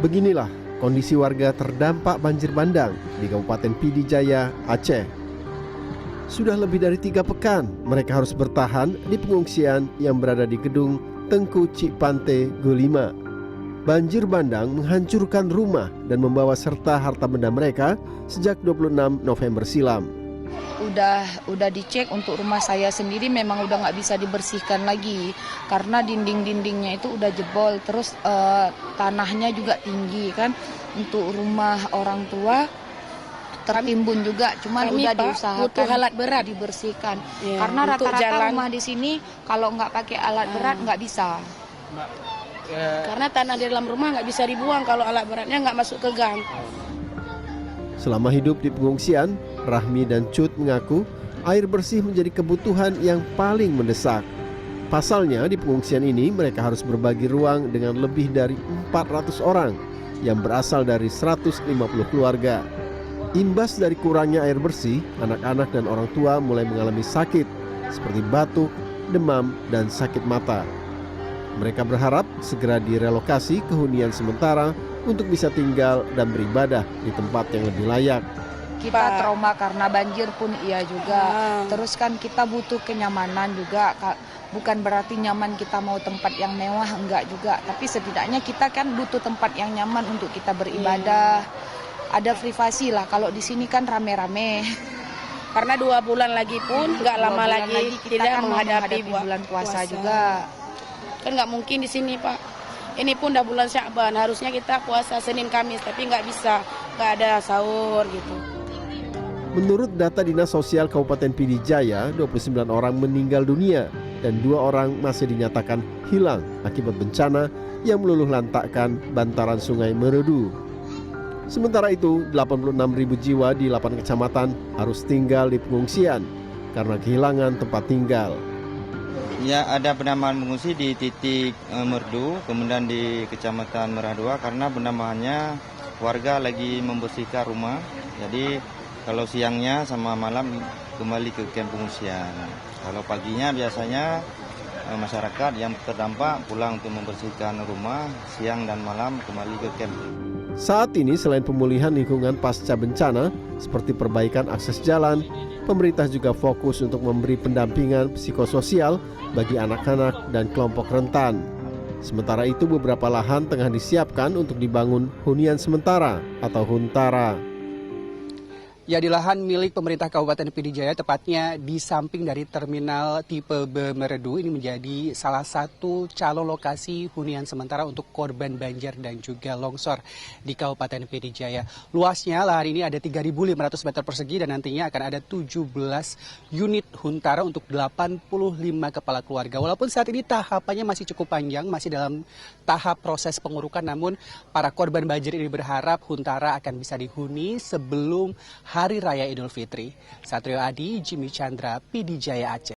Beginilah kondisi warga terdampak banjir bandang di Kabupaten Pidi Jaya, Aceh. Sudah lebih dari 3 pekan mereka harus bertahan di pengungsian yang berada di gedung Tengku Cipante Gulima. Banjir bandang menghancurkan rumah dan membawa serta harta benda mereka sejak 26 November silam. Udah dicek untuk rumah saya sendiri memang udah nggak bisa dibersihkan lagi karena dinding-dindingnya itu udah jebol, terus tanahnya juga tinggi kan. Untuk rumah orang tua tertimbun juga, cuman udah diusahakan butuh alat berat dibersihkan ya, karena rata-rata rumah di sini kalau nggak pakai alat berat nggak bisa. Karena tanah di dalam rumah nggak bisa dibuang kalau alat beratnya nggak masuk ke gang. Selama hidup di pengungsian, Rahmi dan Cut mengaku air bersih menjadi kebutuhan yang paling mendesak. Pasalnya di pengungsian ini mereka harus berbagi ruang dengan lebih dari 400 orang yang berasal dari 150 keluarga. Imbas dari kurangnya air bersih, anak-anak dan orang tua mulai mengalami sakit seperti batuk, demam, dan sakit mata. Mereka berharap segera direlokasi ke hunian sementara untuk bisa tinggal dan beribadah di tempat yang lebih layak. Kita trauma karena banjir pun iya juga. Terus kan kita butuh kenyamanan juga. Bukan berarti nyaman kita mau tempat yang mewah, enggak juga. Tapi setidaknya kita kan butuh tempat yang nyaman untuk kita beribadah. Ada privasi lah, kalau di sini kan rame-rame. Karena 2 bulan lagi pun nggak lama lagi kita tidak kan menghadapi bulan puasa juga. Kan nggak mungkin di sini Pak. Ini pun udah bulan Sya'ban, harusnya kita puasa Senin Kamis, tapi nggak bisa, nggak ada sahur gitu. Menurut data Dinas Sosial Kabupaten Pidi Jaya, 29 orang meninggal dunia dan 2 orang masih dinyatakan hilang akibat bencana yang meluluh lantakkan bantaran Sungai Meredu. Sementara itu, 86.000 jiwa di 8 kecamatan harus tinggal di pengungsian karena kehilangan tempat tinggal. Ya, ada penambahan pengungsi di titik Merdu, kemudian di Kecamatan Merah 2 karena penambahannya warga lagi membersihkan rumah. Jadi kalau siangnya sama malam kembali ke kamp pengungsian. Kalau paginya biasanya masyarakat yang terdampak pulang untuk membersihkan rumah, siang dan malam kembali ke kamp. Saat ini selain pemulihan lingkungan pasca bencana seperti perbaikan akses jalan, pemerintah juga fokus untuk memberi pendampingan psikososial bagi anak-anak dan kelompok rentan. Sementara itu beberapa lahan tengah disiapkan untuk dibangun hunian sementara atau huntara. Ya, di lahan milik pemerintah Kabupaten Pidi Jaya, tepatnya di samping dari terminal tipe B Meredu, ini menjadi salah satu calon lokasi hunian sementara untuk korban banjir dan juga longsor di Kabupaten Pidi Jaya. Luasnya lahan ini ada 3.500 meter persegi dan nantinya akan ada 17 unit huntara untuk 85 kepala keluarga. Walaupun saat ini tahapannya masih cukup panjang, masih dalam tahap proses pengurukan, namun para korban banjir ini berharap huntara akan bisa dihuni sebelum Hari Raya Idul Fitri. Satrio Adi, Jimmy Chandra, Pidi Jaya, Aceh.